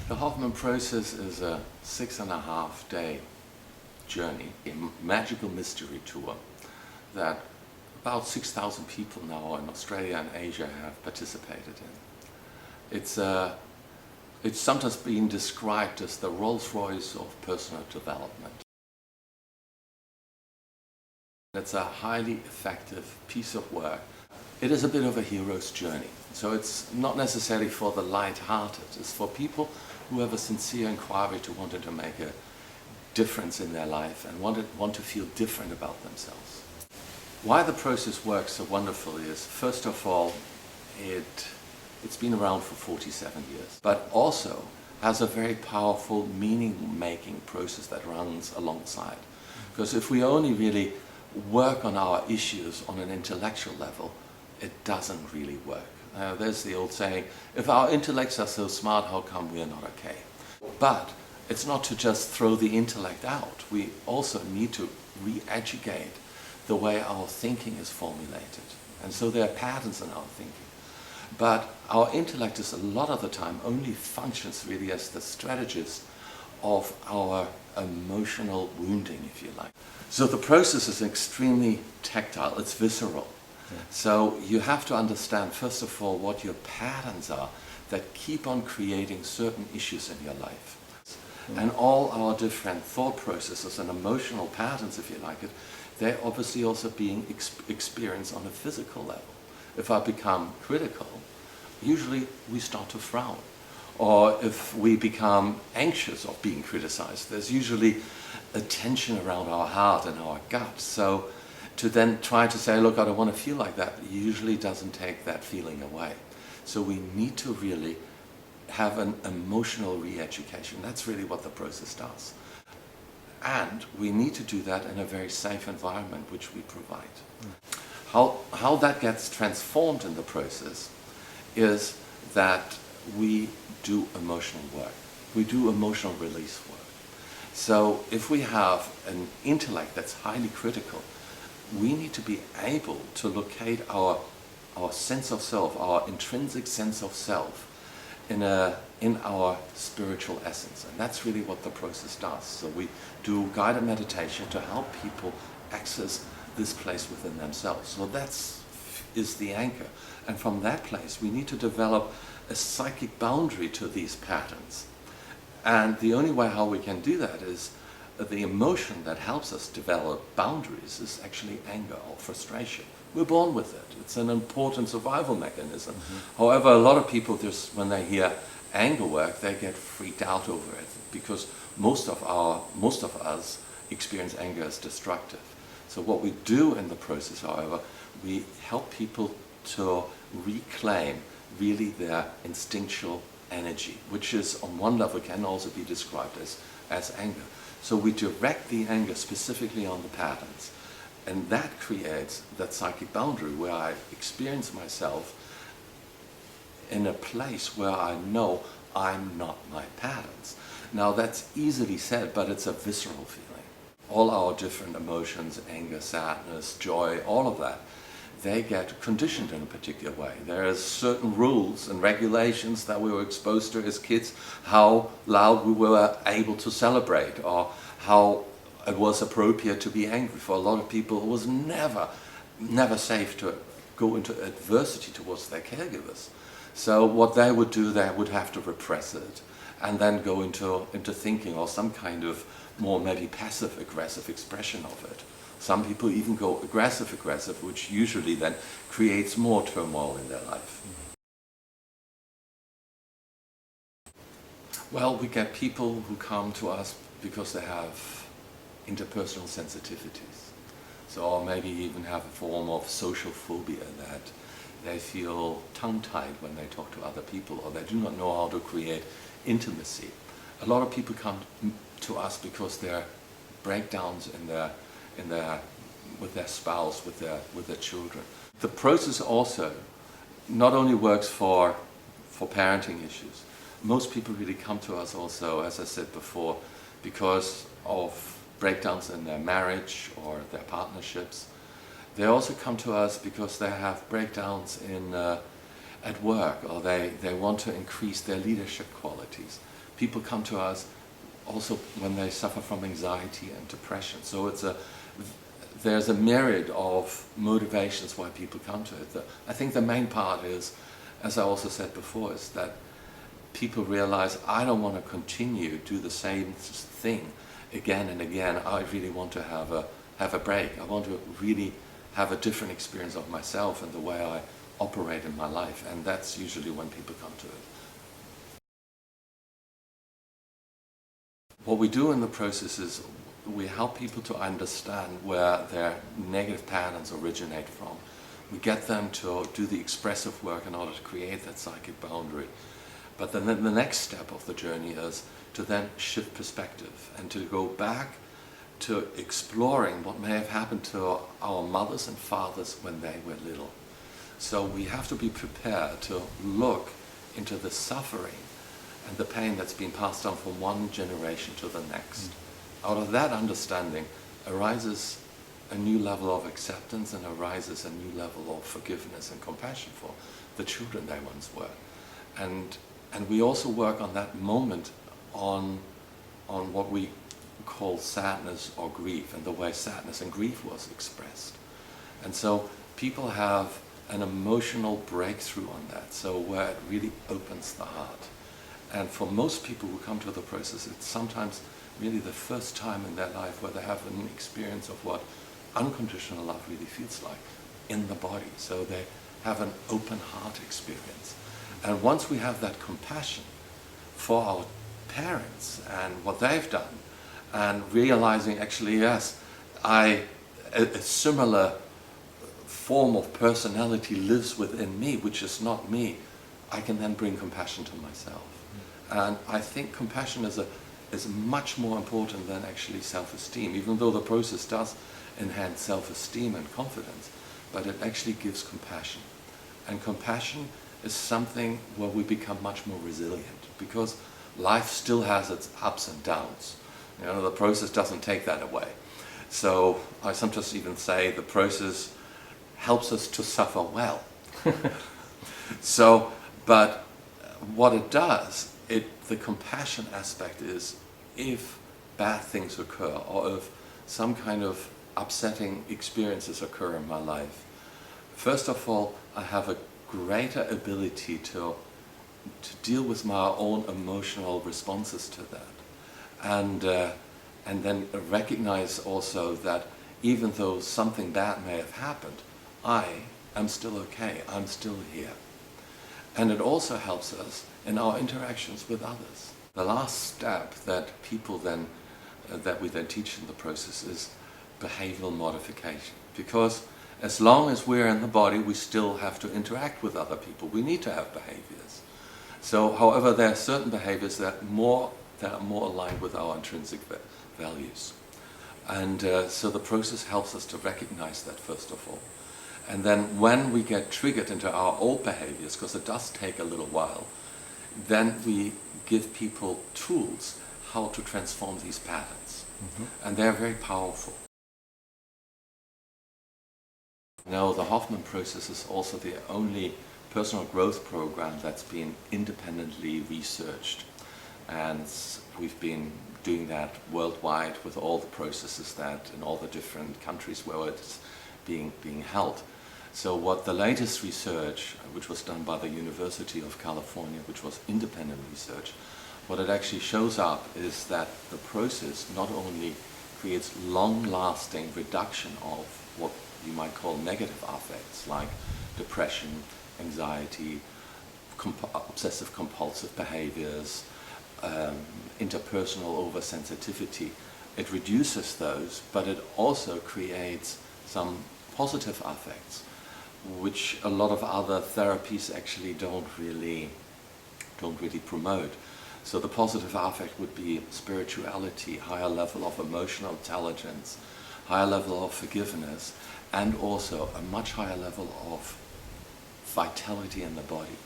The Hoffman Process is a 6.5-day journey, a magical mystery tour that about 6,000 people now in Australia and Asia have participated in. It's sometimes been described as the Rolls-Royce of personal development. It's a highly effective piece of work. It is a bit of a hero's journey. So it's not necessarily for the light-hearted. It's for people who have a sincere inquiry to wanting to make a difference in their life and want to feel different about themselves. Why the process works so wonderfully is, first of all, it's been around for 47 years, but also has a very powerful meaning-making process that runs alongside. Because if we only really work on our issues on an intellectual level, it doesn't really work. There's the old saying, if our intellects are so smart, how come we are not okay? But it's not to just throw the intellect out. We also need to re-educate the way our thinking is formulated. And so there are patterns in our thinking. But our intellect is a lot of the time only functions really as the strategist of our emotional wounding, if you like. So the process is extremely tactile, it's visceral. Yeah. So you have to understand, first of all, what your patterns are that keep on creating certain issues in your life. Mm. And all our different thought processes and emotional patterns, if you like it, they're obviously also being experienced on a physical level. If I become critical, usually we start to frown. Or if we become anxious of being criticized, there's usually a tension around our heart and our gut. So to then try to say, look, I don't want to feel like that, usually doesn't take that feeling away. So we need to really have an emotional re-education. That's really what the process does. And we need to do that in a very safe environment, which we provide. How that gets transformed in the process is that we do emotional work. We do emotional release work. So if we have an intellect that's highly critical, we need to be able to locate our sense of self, our intrinsic sense of self, in our spiritual essence. And that's really what the process does. So we do guided meditation to help people access this place within themselves. So is the anchor. And from that place, we need to develop a psychic boundary to these patterns. And the only way how we can do that is the emotion that helps us develop boundaries is actually anger or frustration. We're born with it. It's an important survival mechanism. Mm-hmm. However, a lot of people just, when they hear anger work, they get freaked out over it because most of us experience anger as destructive. So what we do in the process, however, we help people to reclaim really their instinctual energy, which is on one level can also be described as anger. So we direct the anger specifically on the patterns, and that creates that psychic boundary where I experience myself in a place where I know I'm not my patterns. Now that's easily said, but it's a visceral feeling. All our different emotions, anger, sadness, joy, all of that, they get conditioned in a particular way. There are certain rules and regulations that we were exposed to as kids, how loud we were able to celebrate or how it was appropriate to be angry. For a lot of people, it was never safe to go into adversity towards their caregivers. So what they would do, they would have to repress it and then go into thinking or some kind of more maybe passive-aggressive expression of it. Some people even go aggressive-aggressive, which usually then creates more turmoil in their life. Well, we get people who come to us because they have interpersonal sensitivities. So, or maybe even have a form of social phobia, that they feel tongue-tied when they talk to other people, or they do not know how to create intimacy. A lot of people come to us because there are breakdowns with their spouse, with their children. The process also not only works for parenting issues. Most people really come to us also, as I said before, because of breakdowns in their marriage or their partnerships. They also come to us because they have breakdowns at work, or they want to increase their leadership qualities. people come to us also when they suffer from anxiety and depression. So there's a myriad of motivations why people come to it. I think the main part is, as I also said before, is that people realize, I don't want to continue do the same thing again and again. I really want to have a break. I want to really have a different experience of myself and the way I operate in my life, and that's usually when people come to it. What we do in the process is we help people to understand where their negative patterns originate from. We get them to do the expressive work in order to create that psychic boundary. But then the next step of the journey is to then shift perspective and to go back to exploring what may have happened to our mothers and fathers when they were little. So we have to be prepared to look into the suffering and the pain that's been passed on from one generation to the next. Out of that understanding arises a new level of acceptance and arises a new level of forgiveness and compassion for the children they once were. And we also work on that moment on what we call sadness or grief, and the way sadness and grief was expressed. And so people have an emotional breakthrough on that, so where it really opens the heart. And for most people who come to the process, it's sometimes really the first time in their life where they have an experience of what unconditional love really feels like in the body. So they have an open heart experience. And once we have that compassion for our parents and what they've done, and realizing actually, yes, a similar form of personality lives within me, which is not me, I can then bring compassion to myself. And I think compassion is much more important than actually self-esteem, even though the process does enhance self-esteem and confidence, but it actually gives compassion. And compassion is something where we become much more resilient, because life still has its ups and downs. You know, the process doesn't take that away. So I sometimes even say the process helps us to suffer well. So, but what it does, the compassion aspect is, if bad things occur or if some kind of upsetting experiences occur in my life, first of all, I have a greater ability to deal with my own emotional responses to that. And then recognize also that even though something bad may have happened, I am still okay, I'm still here. And it also helps us in our interactions with others. The last step that we then teach in the process is behavioral modification. Because as long as we're in the body, we still have to interact with other people. We need to have behaviors. So, however, there are certain behaviors that are more aligned with our intrinsic values. And so the process helps us to recognize that, first of all. And then when we get triggered into our old behaviors, because it does take a little while, then we give people tools how to transform these patterns. And they're very powerful. Now, the Hoffman Process is also the only personal growth program that's been independently researched. And we've been doing that worldwide with all the processes that in all the different countries where it's being held. So what the latest research, which was done by the University of California, which was independent research, what it actually shows up is that the process not only creates long-lasting reduction of what you might call negative affects like depression, anxiety, obsessive compulsive behaviors, interpersonal oversensitivity. It reduces those, but it also creates some positive affects, which a lot of other therapies actually don't really promote. So the positive affect would be spirituality, higher level of emotional intelligence, higher level of forgiveness, and also a much higher level of vitality in the body.